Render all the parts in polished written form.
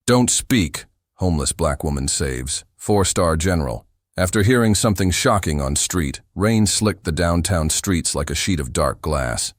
Don't speak, homeless black woman saves, 4-star general. After hearing something shocking on street, rain slicked the downtown streets like a sheet of dark glass,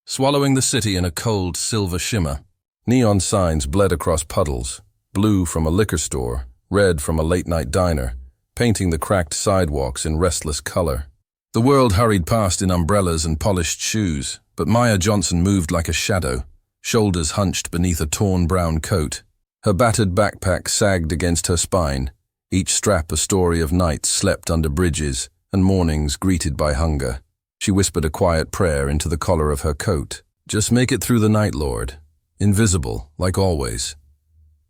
swallowing the city in a cold silver shimmer. Neon signs bled across puddles, blue from a liquor store, red from a late-night diner, painting the cracked sidewalks in restless color. The world hurried past in umbrellas and polished shoes, but Maya Johnson moved like a shadow, shoulders hunched beneath a torn brown coat. Her battered backpack sagged against her spine, each strap a story of nights slept under bridges and mornings greeted by hunger. She whispered a quiet prayer into the collar of her coat. Just make it through the night, Lord. Invisible, like always.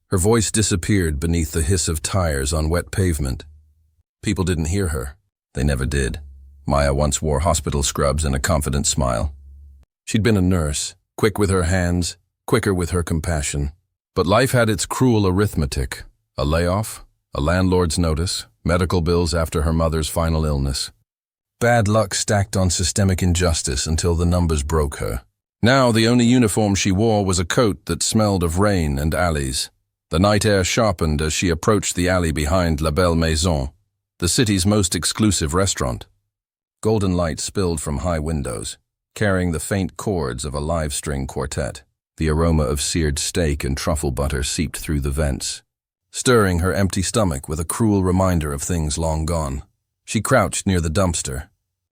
Her voice disappeared beneath the hiss of tires on wet pavement. People didn't hear her. They never did. Maya once wore hospital scrubs and a confident smile. She'd been a nurse, quick with her hands, quicker with her compassion. But life had its cruel arithmetic. A layoff, a landlord's notice, medical bills after her mother's final illness. Bad luck stacked on systemic injustice until the numbers broke her. Now the only uniform she wore was a coat that smelled of rain and alleys. The night air sharpened as she approached the alley behind La Belle Maison, the city's most exclusive restaurant. Golden light spilled from high windows, carrying the faint chords of a live-string quartet. The aroma of seared steak and truffle butter seeped through the vents, stirring her empty stomach with a cruel reminder of things long gone. She crouched near the dumpster,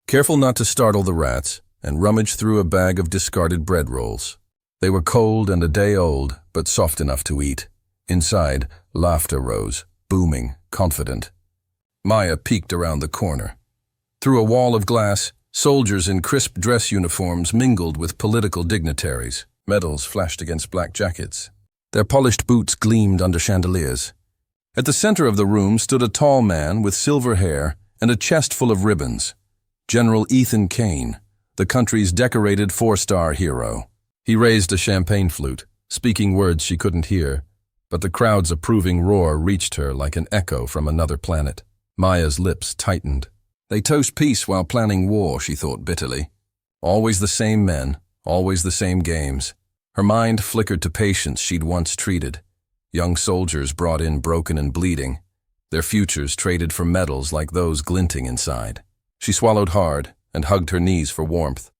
careful not to startle the rats, and rummaged through a bag of discarded bread rolls. They were cold and a day old, but soft enough to eat. Inside, laughter rose, booming, confident. Maya peeked around the corner. Through a wall of glass, soldiers in crisp dress uniforms mingled with political dignitaries. Medals flashed against black jackets. Their polished boots gleamed under chandeliers. At the center of the room stood a tall man with silver hair and a chest full of ribbons. General Ethan Kane, the country's decorated 4-star hero. He raised a champagne flute, speaking words she couldn't hear, but the crowd's approving roar reached her like an echo from another planet. Maya's lips tightened. They toast peace while planning war, she thought bitterly. Always the same men, always the same games. Her mind flickered to patients she'd once treated. Young soldiers brought in broken and bleeding, their futures traded for medals like those glinting inside. She swallowed hard and hugged her knees for warmth.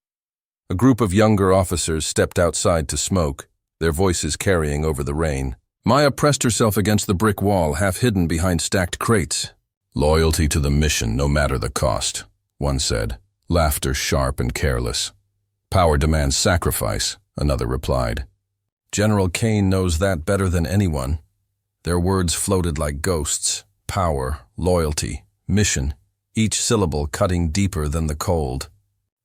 A group of younger officers stepped outside to smoke, their voices carrying over the rain. Maya pressed herself against the brick wall, half hidden behind stacked crates. Loyalty to the mission, no matter the cost, one said, laughter sharp and careless. Power demands sacrifice, another replied. General Kane knows that better than anyone. Their words floated like ghosts. Power, loyalty, mission, each syllable cutting deeper than the cold.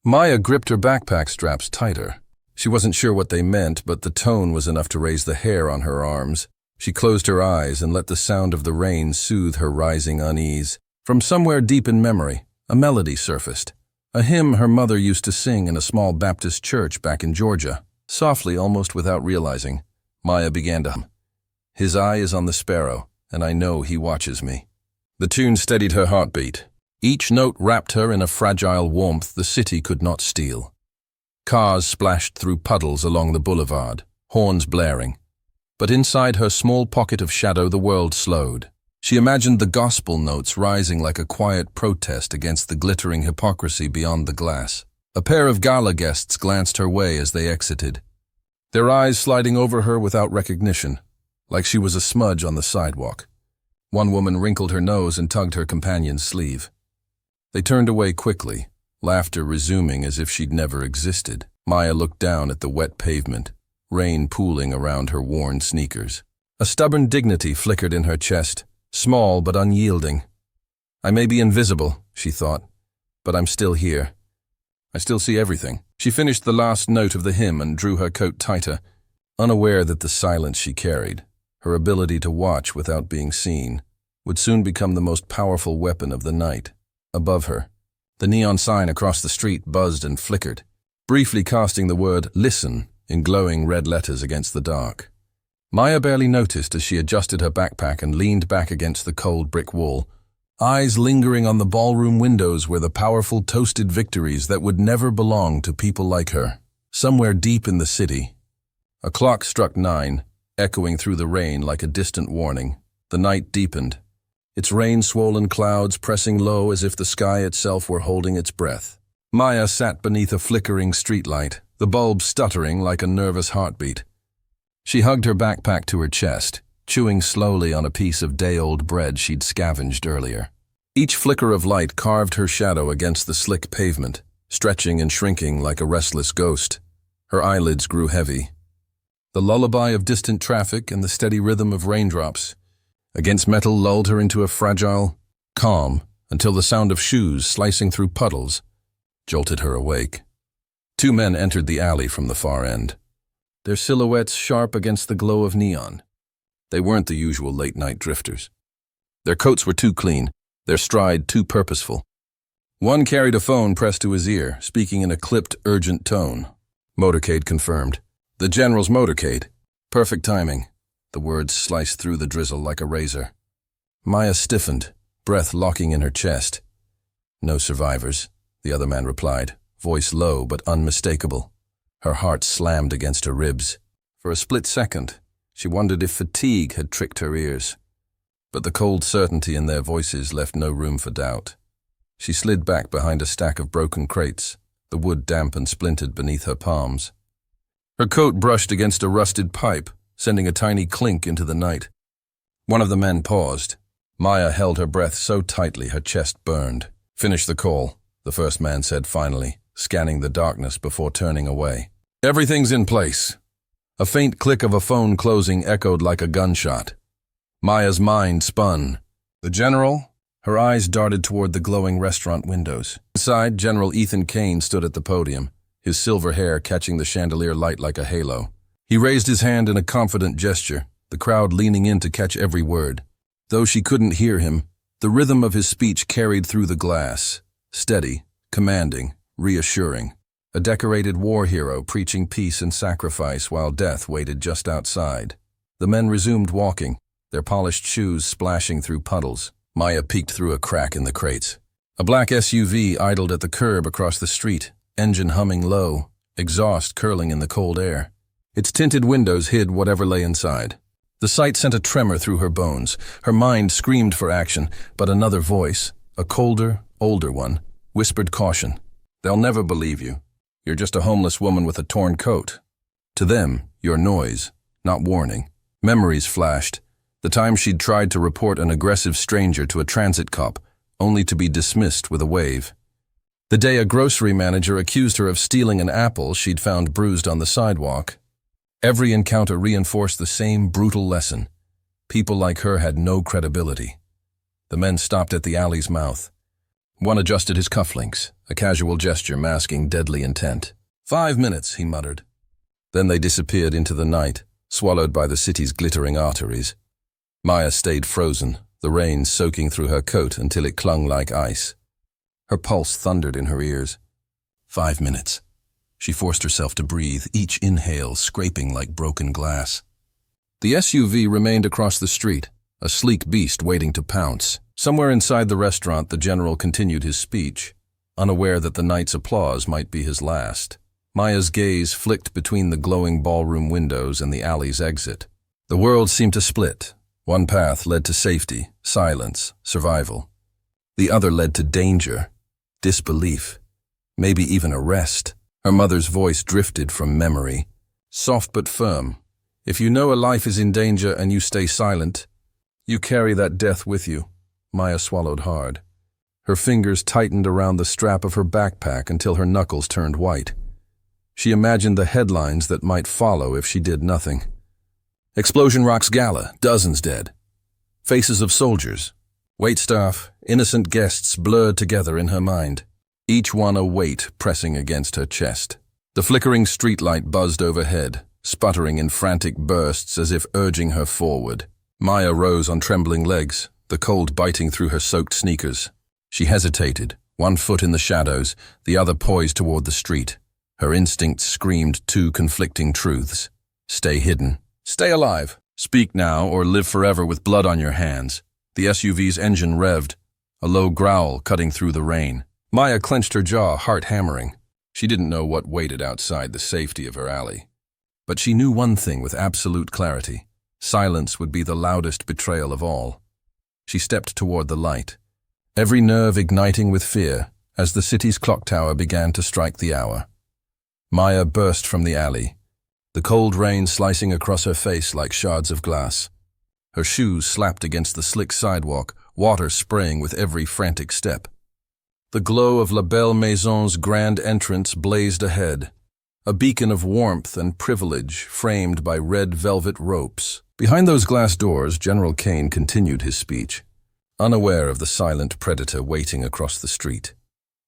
Maya gripped her backpack straps tighter. She wasn't sure what they meant, but the tone was enough to raise the hair on her arms. She closed her eyes and let the sound of the rain soothe her rising unease. From somewhere deep in memory, a melody surfaced. A hymn her mother used to sing in a small Baptist church back in Georgia. Softly, almost without realizing, Maya began to hum. His eye is on the sparrow, and I know he watches me. The tune steadied her heartbeat. Each note wrapped her in a fragile warmth the city could not steal. Cars splashed through puddles along the boulevard, horns blaring. But inside her small pocket of shadow the world slowed. She imagined the gospel notes rising like a quiet protest against the glittering hypocrisy beyond the glass. A pair of gala guests glanced her way as they exited, their eyes sliding over her without recognition, like she was a smudge on the sidewalk. One woman wrinkled her nose and tugged her companion's sleeve. They turned away quickly, laughter resuming as if she'd never existed. Maya looked down at the wet pavement, rain pooling around her worn sneakers. A stubborn dignity flickered in her chest, small but unyielding. I may be invisible, she thought, but I'm still here. I still see everything. She finished the last note of the hymn and drew her coat tighter, unaware that the silence she carried, her ability to watch without being seen, would soon become the most powerful weapon of the night. Above her, the neon sign across the street buzzed and flickered, briefly casting the word "Listen" in glowing red letters against the dark. Maya barely noticed as she adjusted her backpack and leaned back against the cold brick wall, eyes lingering on the ballroom windows where the powerful toasted victories that would never belong to people like her. Somewhere deep in the city, a clock struck 9, echoing through the rain like a distant warning. The night deepened, its rain-swollen clouds pressing low as if the sky itself were holding its breath. Maya sat beneath a flickering streetlight, the bulb stuttering like a nervous heartbeat. She hugged her backpack to her chest, chewing slowly on a piece of day-old bread she'd scavenged earlier. Each flicker of light carved her shadow against the slick pavement, stretching and shrinking like a restless ghost. Her eyelids grew heavy. The lullaby of distant traffic and the steady rhythm of raindrops against metal lulled her into a fragile calm until the sound of shoes slicing through puddles jolted her awake. Two men entered the alley from the far end, their silhouettes sharp against the glow of neon. They weren't the usual late-night drifters. Their coats were too clean, their stride too purposeful. One carried a phone pressed to his ear, speaking in a clipped, urgent tone. Motorcade confirmed. The General's motorcade. Perfect timing. The words sliced through the drizzle like a razor. Maya stiffened, breath locking in her chest. No survivors, the other man replied, voice low but unmistakable. Her heart slammed against her ribs. For a split second, she wondered if fatigue had tricked her ears. But the cold certainty in their voices left no room for doubt. She slid back behind a stack of broken crates, the wood damp and splintered beneath her palms. Her coat brushed against a rusted pipe, sending a tiny clink into the night. One of the men paused. Maya held her breath so tightly her chest burned. Finish the call, the first man said finally, scanning the darkness before turning away. Everything's in place. A faint click of a phone closing echoed like a gunshot. Maya's mind spun. The General? Her eyes darted toward the glowing restaurant windows. Inside, General Ethan Kane stood at the podium, his silver hair catching the chandelier light like a halo. He raised his hand in a confident gesture, the crowd leaning in to catch every word. Though she couldn't hear him, the rhythm of his speech carried through the glass, steady, commanding, reassuring. A decorated war hero preaching peace and sacrifice while death waited just outside. The men resumed walking, their polished shoes splashing through puddles. Maya peeked through a crack in the crates. A black SUV idled at the curb across the street, engine humming low, exhaust curling in the cold air. Its tinted windows hid whatever lay inside. The sight sent a tremor through her bones. Her mind screamed for action, but another voice, a colder, older one, whispered caution. They'll never believe you. You're just a homeless woman with a torn coat. To them, you're noise, not warning. Memories flashed. The time she'd tried to report an aggressive stranger to a transit cop, only to be dismissed with a wave. The day a grocery manager accused her of stealing an apple she'd found bruised on the sidewalk. Every encounter reinforced the same brutal lesson. People like her had no credibility. The men stopped at the alley's mouth. One adjusted his cufflinks, a casual gesture masking deadly intent. 5 minutes, he muttered. Then they disappeared into the night, swallowed by the city's glittering arteries. Maya stayed frozen, the rain soaking through her coat until it clung like ice. Her pulse thundered in her ears. 5 minutes. She forced herself to breathe, each inhale scraping like broken glass. The SUV remained across the street, a sleek beast waiting to pounce. Somewhere inside the restaurant, the General continued his speech, unaware that the night's applause might be his last. Maya's gaze flicked between the glowing ballroom windows and the alley's exit. The world seemed to split. One path led to safety, silence, survival. The other led to danger, disbelief, maybe even arrest. Her mother's voice drifted from memory, soft but firm. If you know a life is in danger and you stay silent, you carry that death with you. Maya swallowed hard. Her fingers tightened around the strap of her backpack until her knuckles turned white. She imagined the headlines that might follow if she did nothing. Explosion rocks gala, dozens dead. Faces of soldiers. Waitstaff, innocent guests blurred together in her mind, each one a weight pressing against her chest. The flickering streetlight buzzed overhead, sputtering in frantic bursts as if urging her forward. Maya rose on trembling legs, the cold biting through her soaked sneakers. She hesitated, one foot in the shadows, the other poised toward the street. Her instincts screamed two conflicting truths. Stay hidden. Stay alive. Speak now or live forever with blood on your hands. The SUV's engine revved, a low growl cutting through the rain. Maya clenched her jaw, heart hammering. She didn't know what waited outside the safety of her alley. But she knew one thing with absolute clarity. Silence would be the loudest betrayal of all. She stepped toward the light, every nerve igniting with fear as the city's clock tower began to strike the hour. Maya burst from the alley, the cold rain slicing across her face like shards of glass. Her shoes slapped against the slick sidewalk, water spraying with every frantic step. The glow of La Belle Maison's grand entrance blazed ahead, a beacon of warmth and privilege framed by red velvet ropes. Behind those glass doors, General Kane continued his speech, unaware of the silent predator waiting across the street.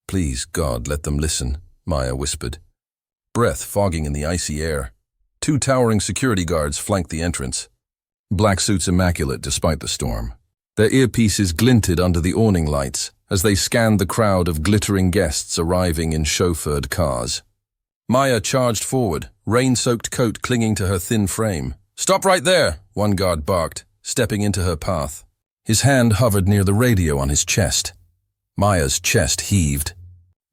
"Please, God, let them listen," Maya whispered, breath fogging in the icy air. 2 towering security guards flanked the entrance, black suits immaculate despite the storm. Their earpieces glinted under the awning lights as they scanned the crowd of glittering guests arriving in chauffeured cars. Maya charged forward, rain-soaked coat clinging to her thin frame. "Stop right there," one guard barked, stepping into her path. His hand hovered near the radio on his chest. Maya's chest heaved.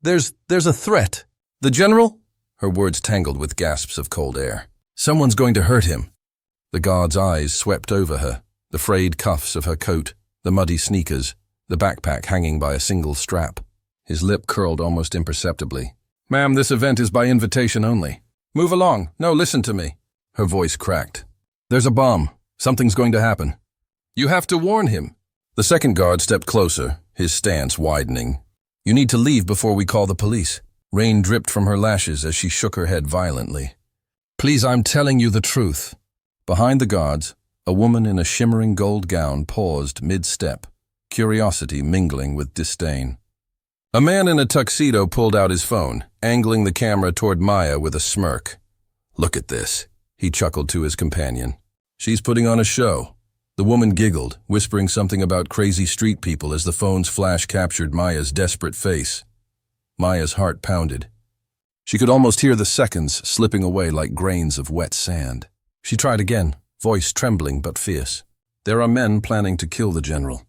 There's a threat." "The general?" Her words tangled with gasps of cold air. "Someone's going to hurt him." The guard's eyes swept over her, the frayed cuffs of her coat, the muddy sneakers, the backpack hanging by a single strap. His lip curled almost imperceptibly. "Ma'am, this event is by invitation only. Move along. No, listen to me." Her voice cracked. "There's a bomb. Something's going to happen. You have to warn him." The second guard stepped closer, his stance widening. "You need to leave before we call the police." Rain dripped from her lashes as she shook her head violently. "Please, I'm telling you the truth." Behind the guards, a woman in a shimmering gold gown paused mid-step, curiosity mingling with disdain. A man in a tuxedo pulled out his phone, angling the camera toward Maya with a smirk. "Look at this," he chuckled to his companion. "She's putting on a show." The woman giggled, whispering something about crazy street people as the phone's flash captured Maya's desperate face. Maya's heart pounded. She could almost hear the seconds slipping away like grains of wet sand. She tried again, voice trembling but fierce. "There are men planning to kill the general.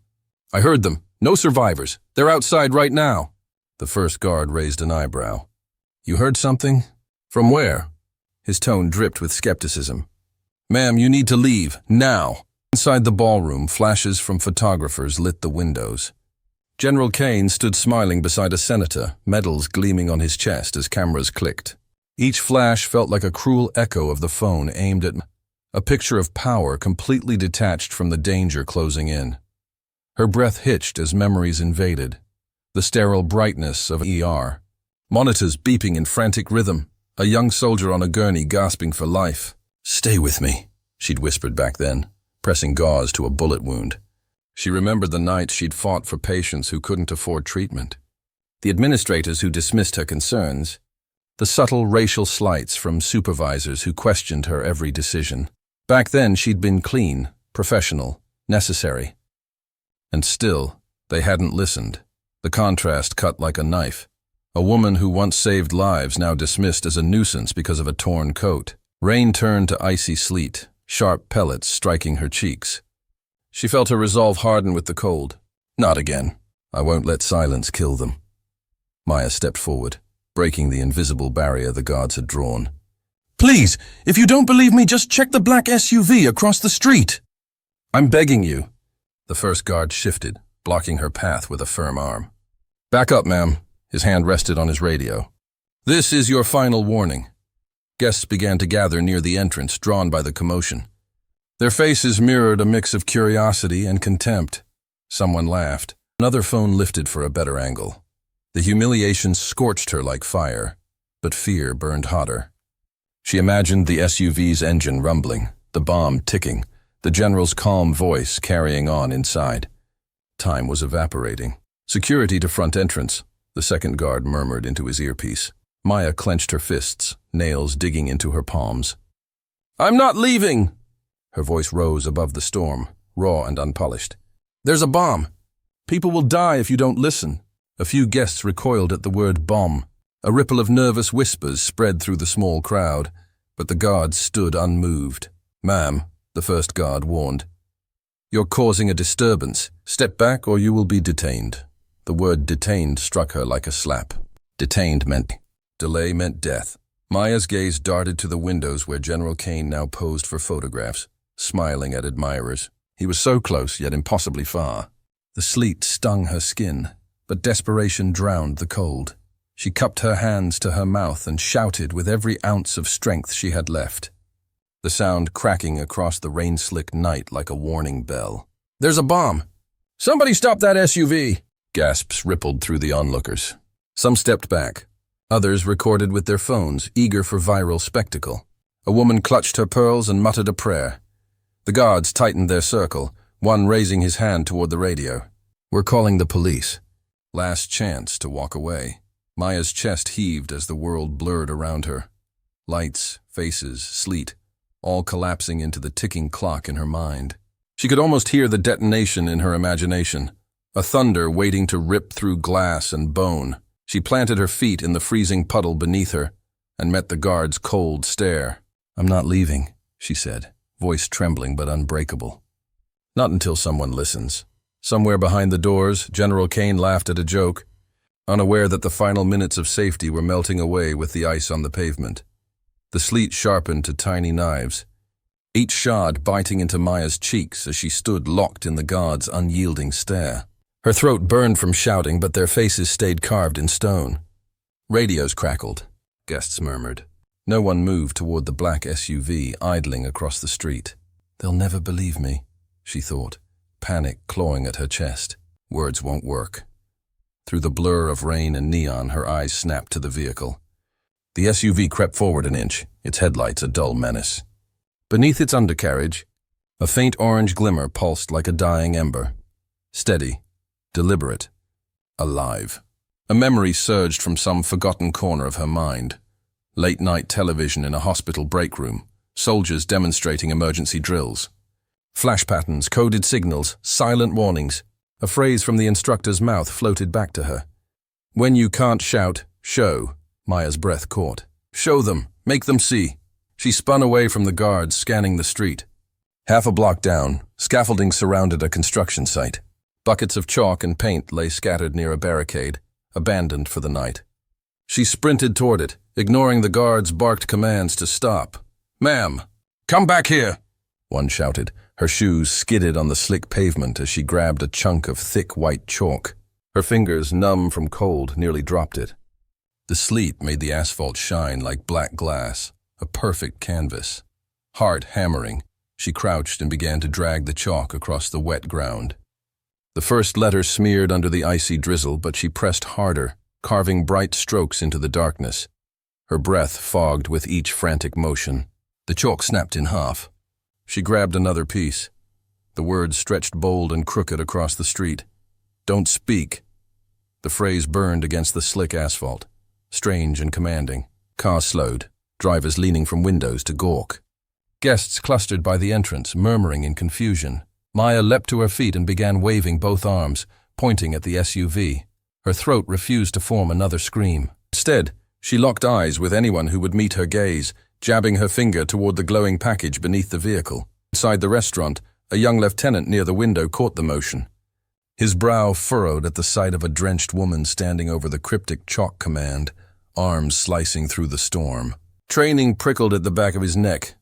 I heard them. No survivors. They're outside right now." The first guard raised an eyebrow. "You heard something? From where?" His tone dripped with skepticism. "Ma'am, you need to leave, now." Inside the ballroom, flashes from photographers lit the windows. General Kane stood smiling beside a senator, medals gleaming on his chest as cameras clicked. Each flash felt like a cruel echo of the phone aimed at a picture of power completely detached from the danger closing in. Her breath hitched as memories invaded. The sterile brightness of ER. Monitors beeping in frantic rhythm. A young soldier on a gurney gasping for life. "Stay with me," she'd whispered back then, pressing gauze to a bullet wound. She remembered the nights she'd fought for patients who couldn't afford treatment. The administrators who dismissed her concerns. The subtle racial slights from supervisors who questioned her every decision. Back then she'd been clean, professional, necessary. And still, they hadn't listened. The contrast cut like a knife. A woman who once saved lives now dismissed as a nuisance because of a torn coat. Rain turned to icy sleet, sharp pellets striking her cheeks. She felt her resolve harden with the cold. "Not again. I won't let silence kill them." Maya stepped forward, breaking the invisible barrier the guards had drawn. "Please, if you don't believe me, just check the black SUV across the street." "I'm begging you." The first guard shifted, blocking her path with a firm arm. "Back up, ma'am." His hand rested on his radio. "This is your final warning." Guests began to gather near the entrance, drawn by the commotion. Their faces mirrored a mix of curiosity and contempt. Someone laughed. Another phone lifted for a better angle. The humiliation scorched her like fire, but fear burned hotter. She imagined the SUV's engine rumbling, the bomb ticking, the general's calm voice carrying on inside. Time was evaporating. "Security to front entrance," the second guard murmured into his earpiece. Maya clenched her fists, nails digging into her palms. "I'm not leaving!" Her voice rose above the storm, raw and unpolished. "There's a bomb. People will die if you don't listen." A few guests recoiled at the word bomb. A ripple of nervous whispers spread through the small crowd, but the guards stood unmoved. "Ma'am," the first guard warned, "you're causing a disturbance. Step back or you will be detained." The word detained struck her like a slap. Detained meant delay, meant death. Maya's gaze darted to the windows where General Kane now posed for photographs. smiling at admirers. He was so close, yet impossibly far. The sleet stung her skin, but desperation drowned the cold. She cupped her hands to her mouth and shouted with every ounce of strength she had left, the sound cracking across the rain-slicked night like a warning bell. "There's a bomb! Somebody stop that SUV!" Gasps rippled through the onlookers. Some stepped back. Others recorded with their phones, eager for viral spectacle. A woman clutched her pearls and muttered a prayer. The guards tightened their circle, one raising his hand toward the radio. "We're calling the police." Last chance to walk away. Maya's chest heaved as the world blurred around her. Lights, faces, sleet, all collapsing into the ticking clock in her mind. She could almost hear the detonation in her imagination, a thunder waiting to rip through glass and bone. She planted her feet in the freezing puddle beneath her and met the guard's cold stare. "I'm not leaving," she said, voice trembling but unbreakable. "Not until someone listens." Somewhere behind the doors, General Kane laughed at a joke, unaware that the final minutes of safety were melting away with the ice on the pavement. The sleet sharpened to tiny knives, each shard biting into Maya's cheeks as she stood locked in the guard's unyielding stare. Her throat burned from shouting, but their faces stayed carved in stone. Radios crackled, guests murmured. No one moved toward the black SUV idling across the street. "They'll never believe me," she thought, panic clawing at her chest. Words won't work. Through the blur of rain and neon, her eyes snapped to the vehicle. The SUV crept forward an inch, its headlights a dull menace. Beneath its undercarriage, a faint orange glimmer pulsed like a dying ember. Steady, deliberate, alive. A memory surged from some forgotten corner of her mind. Late-night television in a hospital break room, soldiers demonstrating emergency drills. Flash patterns, coded signals, silent warnings. A phrase from the instructor's mouth floated back to her. "When you can't shout, show." Maya's breath caught. "Show them. Make them see." She spun away from the guards, scanning the street. Half a block down, scaffolding surrounded a construction site. Buckets of chalk and paint lay scattered near a barricade, abandoned for the night. She sprinted toward it, ignoring the guards' barked commands to stop. "Ma'am, come back here," one shouted. Her shoes skidded on the slick pavement as she grabbed a chunk of thick white chalk. Her fingers, numb from cold, nearly dropped it. The sleet made the asphalt shine like black glass, a perfect canvas. Heart hammering, she crouched and began to drag the chalk across the wet ground. The first letter smeared under the icy drizzle, but she pressed harder, carving bright strokes into the darkness. Her breath fogged with each frantic motion. The chalk snapped in half. She grabbed another piece. The words stretched bold and crooked across the street. "Don't speak." The phrase burned against the slick asphalt, strange and commanding. Cars slowed, drivers leaning from windows to gawk. Guests clustered by the entrance, murmuring in confusion. Maya leapt to her feet and began waving both arms, pointing at the SUV. Her throat refused to form another scream. Instead, she locked eyes with anyone who would meet her gaze, jabbing her finger toward the glowing package beneath the vehicle. Inside the restaurant, a young lieutenant near the window caught the motion. His brow furrowed at the sight of a drenched woman standing over the cryptic chalk command, arms slicing through the storm. Training prickled at the back of his neck.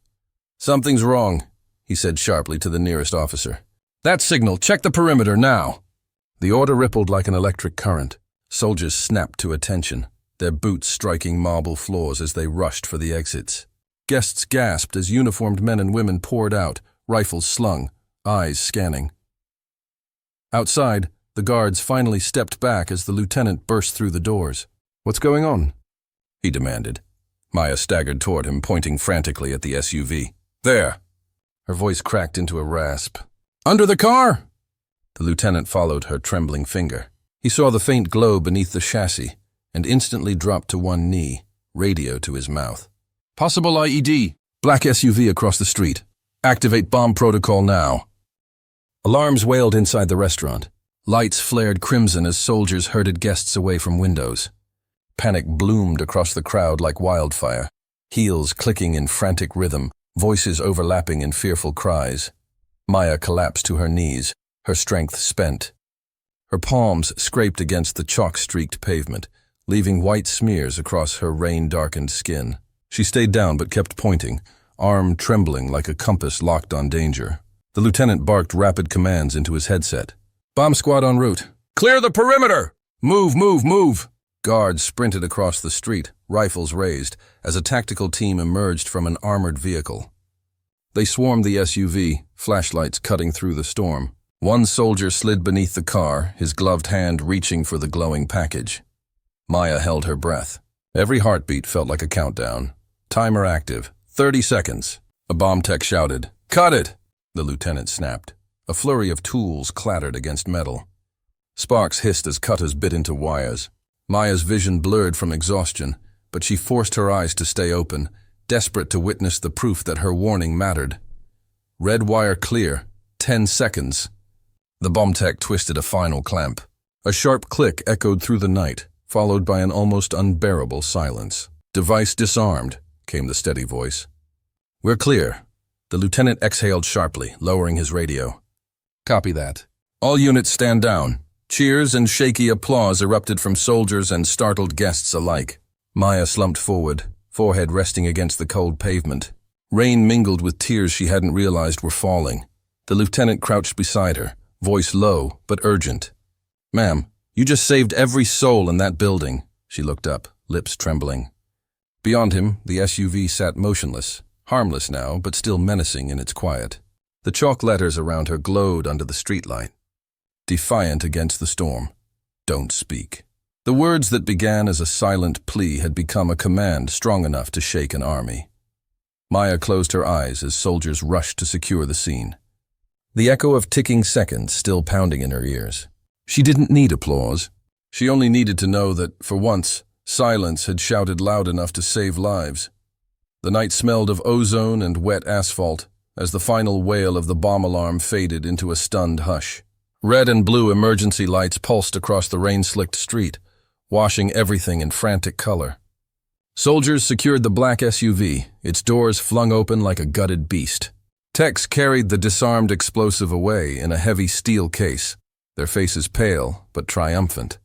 "Something's wrong," he said sharply to the nearest officer. "That signal, check the perimeter now." The order rippled like an electric current. Soldiers snapped to attention, their boots striking marble floors as they rushed for the exits. Guests gasped as uniformed men and women poured out, rifles slung, eyes scanning. Outside, the guards finally stepped back as the lieutenant burst through the doors. "What's going on?" he demanded. Maya staggered toward him, pointing frantically at the SUV. "There." Her voice cracked into a rasp. "Under the car!" The lieutenant followed her trembling finger. He saw the faint glow beneath the chassis and instantly dropped to one knee, radio to his mouth. "Possible IED. Black SUV across the street. Activate bomb protocol now." Alarms wailed inside the restaurant. Lights flared crimson as soldiers herded guests away from windows. Panic bloomed across the crowd like wildfire, heels clicking in frantic rhythm, voices overlapping in fearful cries. Maya collapsed to her knees, her strength spent. Her palms scraped against the chalk-streaked pavement, leaving white smears across her rain-darkened skin. She stayed down but kept pointing, arm trembling like a compass locked on danger. The lieutenant barked rapid commands into his headset. "Bomb squad en route. Clear the perimeter! Move, move, move!" Guards sprinted across the street, rifles raised, as a tactical team emerged from an armored vehicle. They swarmed the SUV, flashlights cutting through the storm. One soldier slid beneath the car, his gloved hand reaching for the glowing package. Maya held her breath. Every heartbeat felt like a countdown. Timer active. 30 seconds. A bomb tech shouted, "Cut it!" The lieutenant snapped. A flurry of tools clattered against metal. Sparks hissed as cutters bit into wires. Maya's vision blurred from exhaustion, but she forced her eyes to stay open, desperate to witness the proof that her warning mattered. Red wire clear. 10 seconds. The bomb tech twisted a final clamp. A sharp click echoed through the night, followed by an almost unbearable silence. "Device disarmed," came the steady voice. "We're clear." The lieutenant exhaled sharply, lowering his radio. "Copy that. All units stand down." Cheers and shaky applause erupted from soldiers and startled guests alike. Maya slumped forward, forehead resting against the cold pavement. Rain mingled with tears she hadn't realized were falling. The lieutenant crouched beside her, voice low but urgent. "Ma'am, you just saved every soul in that building." She looked up, lips trembling. Beyond him, the SUV sat motionless, harmless now, but still menacing in its quiet. The chalk letters around her glowed under the streetlight. Defiant against the storm. "Don't speak." The words that began as a silent plea had become a command strong enough to shake an army. Maya closed her eyes as soldiers rushed to secure the scene. The echo of ticking seconds still pounding in her ears. She didn't need applause. She only needed to know that, for once, silence had shouted loud enough to save lives. The night smelled of ozone and wet asphalt as the final wail of the bomb alarm faded into a stunned hush. Red and blue emergency lights pulsed across the rain-slicked street, washing everything in frantic color. Soldiers secured the black SUV, its doors flung open like a gutted beast. Techs carried the disarmed explosive away in a heavy steel case, their faces pale but triumphant.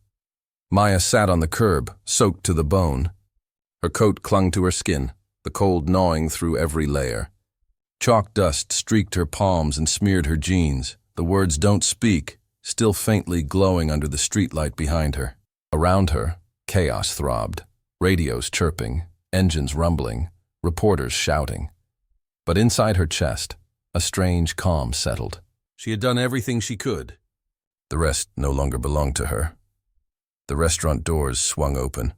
Maya sat on the curb, soaked to the bone. Her coat clung to her skin, the cold gnawing through every layer. Chalk dust streaked her palms and smeared her jeans. The words "don't speak" still faintly glowing under the streetlight behind her. Around her, chaos throbbed. Radios chirping, engines rumbling, reporters shouting. But inside her chest, a strange calm settled. She had done everything she could. The rest no longer belonged to her. The restaurant doors swung open.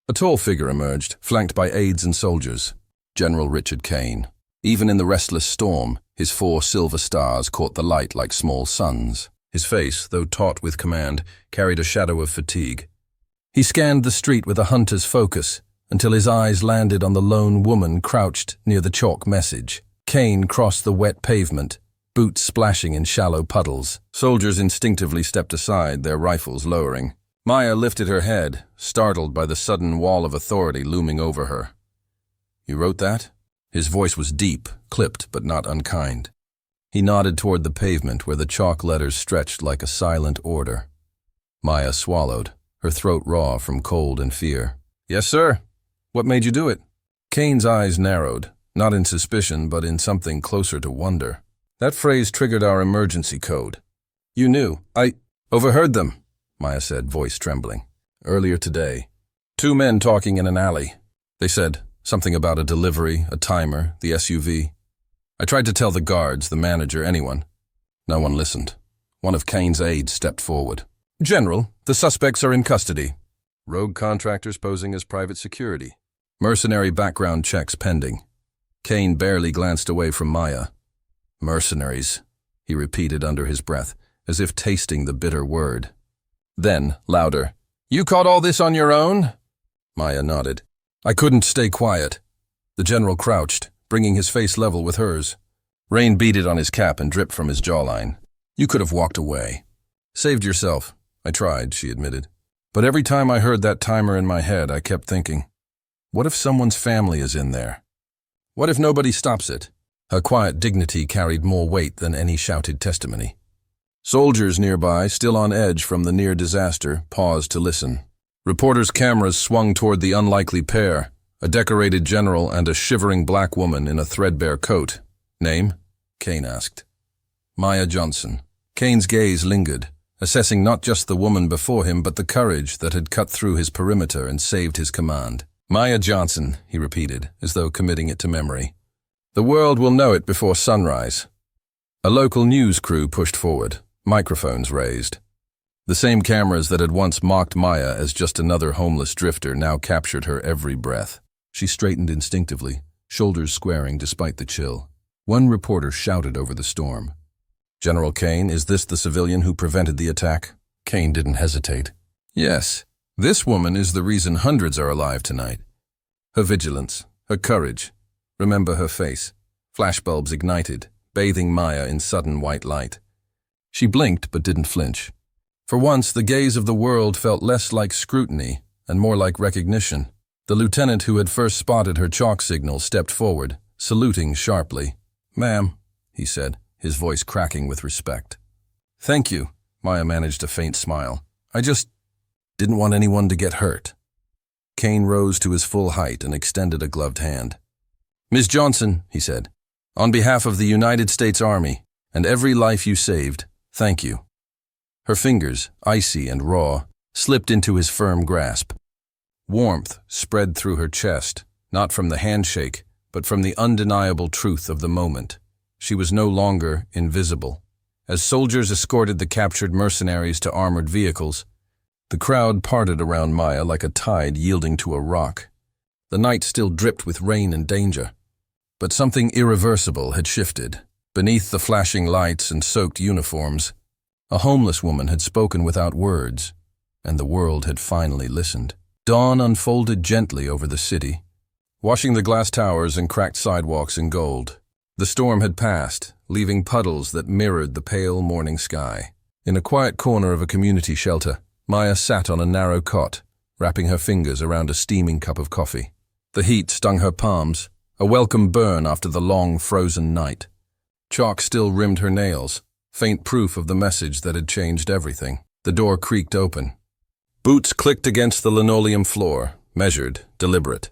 A tall figure emerged, flanked by aides and soldiers. General Richard Kane. Even in the restless storm, his 4 silver stars caught the light like small suns. His face, though taut with command, carried a shadow of fatigue. He scanned the street with a hunter's focus until his eyes landed on the lone woman crouched near the chalk message. Kane crossed the wet pavement, boots splashing in shallow puddles. Soldiers instinctively stepped aside, their rifles lowering. Maya lifted her head, startled by the sudden wall of authority looming over her. "You wrote that?" His voice was deep, clipped but not unkind. He nodded toward the pavement where the chalk letters stretched like a silent order. Maya swallowed, her throat raw from cold and fear. "Yes, sir. What made you do it?" Kane's eyes narrowed, not in suspicion but in something closer to wonder. "That phrase triggered our emergency code. You knew. I overheard them," Maya said, voice trembling. "Earlier today. 2 men talking in an alley. They said something about a delivery, a timer, the SUV. I tried to tell the guards, the manager, anyone. No one listened. One of Kane's aides stepped forward. "General, the suspects are in custody." Rogue contractors posing as private security. Mercenary background checks pending. Kane barely glanced away from Maya. "Mercenaries," he repeated under his breath, as if tasting the bitter word. Then, louder, "You caught all this on your own?" Maya nodded. "I couldn't stay quiet." The general crouched, bringing his face level with hers. Rain beaded on his cap and dripped from his jawline. "You could have walked away." "Saved yourself." "I tried," she admitted. "But every time I heard that timer in my head, I kept thinking, what if someone's family is in there? What if nobody stops it?" Her quiet dignity carried more weight than any shouted testimony. Soldiers nearby, still on edge from the near disaster, paused to listen. Reporters' cameras swung toward the unlikely pair, a decorated general and a shivering black woman in a threadbare coat. Name? Kane asked. Maya Johnson. Kane's gaze lingered, assessing not just the woman before him but the courage that had cut through his perimeter and saved his command. Maya Johnson, he repeated, as though committing it to memory. The world will know it before sunrise. A local news crew pushed forward, microphones raised. The same cameras that had once mocked Maya as just another homeless drifter now captured her every breath. She straightened instinctively, shoulders squaring despite the chill. One reporter shouted over the storm. General Kane, is this the civilian who prevented the attack? Kane didn't hesitate. Yes, this woman is the reason hundreds are alive tonight. Her vigilance, her courage. Remember her face. Flashbulbs ignited, bathing Maya in sudden white light. She blinked but didn't flinch. For once, the gaze of the world felt less like scrutiny and more like recognition. The lieutenant who had first spotted her chalk signal stepped forward, saluting sharply. Ma'am, he said, his voice cracking with respect. Thank you, Maya managed a faint smile. I just didn't want anyone to get hurt. Kane rose to his full height and extended a gloved hand. Ms. Johnson, he said, on behalf of the United States Army and every life you saved, thank you. Her fingers, icy and raw, slipped into his firm grasp. Warmth spread through her chest, not from the handshake, but from the undeniable truth of the moment. She was no longer invisible. As soldiers escorted the captured mercenaries to armored vehicles, the crowd parted around Maya like a tide yielding to a rock. The night still dripped with rain and danger. But something irreversible had shifted. Beneath the flashing lights and soaked uniforms, a homeless woman had spoken without words, and the world had finally listened. Dawn unfolded gently over the city, washing the glass towers and cracked sidewalks in gold. The storm had passed, leaving puddles that mirrored the pale morning sky. In a quiet corner of a community shelter, Maya sat on a narrow cot, wrapping her fingers around a steaming cup of coffee. The heat stung her palms, a welcome burn after the long, frozen night. Chalk still rimmed her nails, faint proof of the message that had changed everything. The door creaked open. Boots clicked against the linoleum floor, measured, deliberate.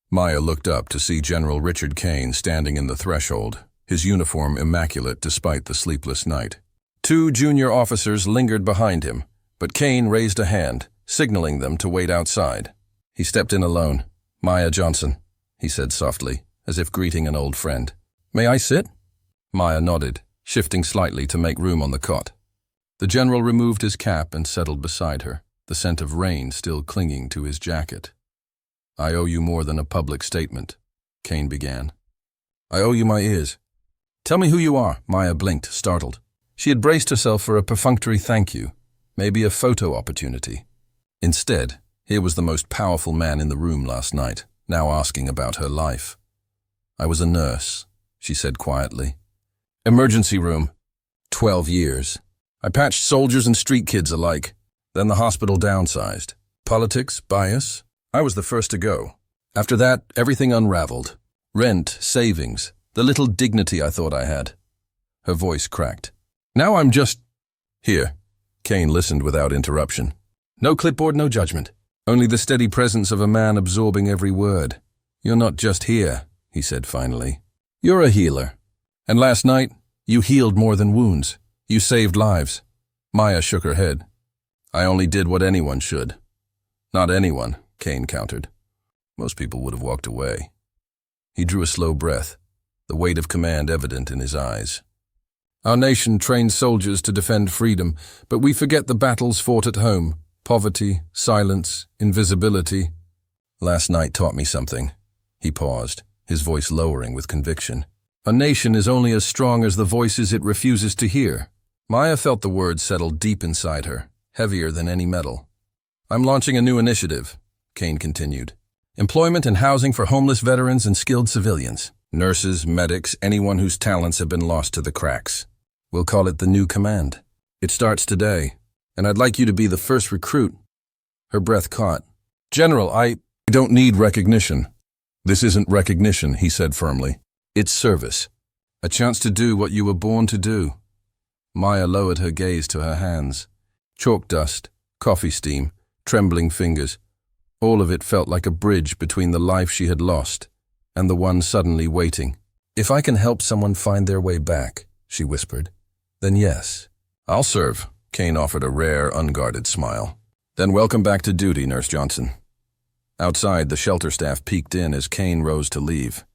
Maya looked up to see General Richard Kane standing in the threshold, his uniform immaculate despite the sleepless night. Two junior officers lingered behind him, but Kane raised a hand, signaling them to wait outside. He stepped in alone. Maya Johnson, he said softly, as if greeting an old friend. May I sit? Maya nodded, shifting slightly to make room on the cot. The general removed his cap and settled beside her, the scent of rain still clinging to his jacket. I owe you more than a public statement, Kane began. I owe you my ears. Tell me who you are, Maya blinked, startled. She had braced herself for a perfunctory thank you, maybe a photo opportunity. Instead, here was the most powerful man in the room last night, now asking about her life. I was a nurse, she said quietly. Emergency room. 12 years. I patched soldiers and street kids alike. Then the hospital downsized. Politics, bias. I was the first to go. After that, everything unraveled. Rent, savings, the little dignity I thought I had. Her voice cracked. Now I'm just... Here. Kane listened without interruption. No clipboard, no judgment. Only the steady presence of a man absorbing every word. You're not just here, he said finally. You're a healer. And last night, you healed more than wounds. You saved lives. Maya shook her head. I only did what anyone should. Not anyone, Kane countered. Most people would have walked away. He drew a slow breath, the weight of command evident in his eyes. Our nation trains soldiers to defend freedom, but we forget the battles fought at home. Poverty, silence, invisibility. Last night taught me something. He paused, his voice lowering with conviction. A nation is only as strong as the voices it refuses to hear. Maya felt the words settle deep inside her, heavier than any metal. I'm launching a new initiative, Kane continued. Employment and housing for homeless veterans and skilled civilians. Nurses, medics, anyone whose talents have been lost to the cracks. We'll call it the New Command. It starts today, and I'd like you to be the first recruit. Her breath caught. General, I don't need recognition. This isn't recognition, he said firmly. It's service. A chance to do what you were born to do. Maya lowered her gaze to her hands. Chalk dust, coffee steam, trembling fingers. All of it felt like a bridge between the life she had lost and the one suddenly waiting. "If I can help someone find their way back," she whispered, "then yes." "I'll serve," Kane offered a rare, unguarded smile. "Then welcome back to duty, Nurse Johnson." Outside, the shelter staff peeked in as Kane rose to leave.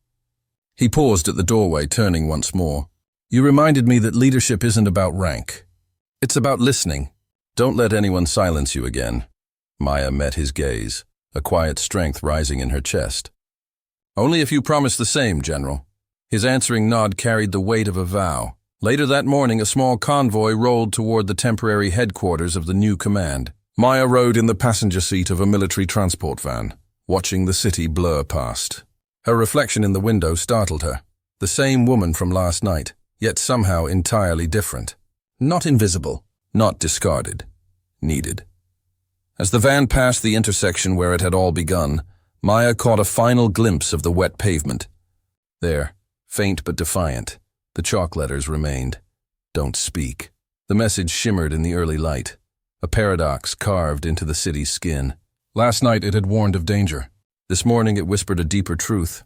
He paused at the doorway, turning once more. "You reminded me that leadership isn't about rank. It's about listening. Don't let anyone silence you again." Maya met his gaze, a quiet strength rising in her chest. "Only if you promise the same, General." His answering nod carried the weight of a vow. Later that morning, a small convoy rolled toward the temporary headquarters of the new command. Maya rode in the passenger seat of a military transport van, watching the city blur past. Her reflection in the window startled her. The same woman from last night, yet somehow entirely different. Not invisible, not discarded, needed. As the van passed the intersection where it had all begun, Maya caught a final glimpse of the wet pavement. There, faint but defiant, the chalk letters remained. "Don't speak." The message shimmered in the early light, a paradox carved into the city's skin. Last night it had warned of danger. This morning it whispered a deeper truth.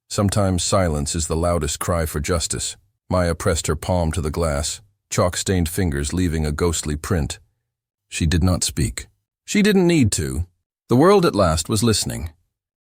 Sometimes silence is the loudest cry for justice. Maya pressed her palm to the glass, chalk-stained fingers leaving a ghostly print. She did not speak. She didn't need to. The world at last was listening.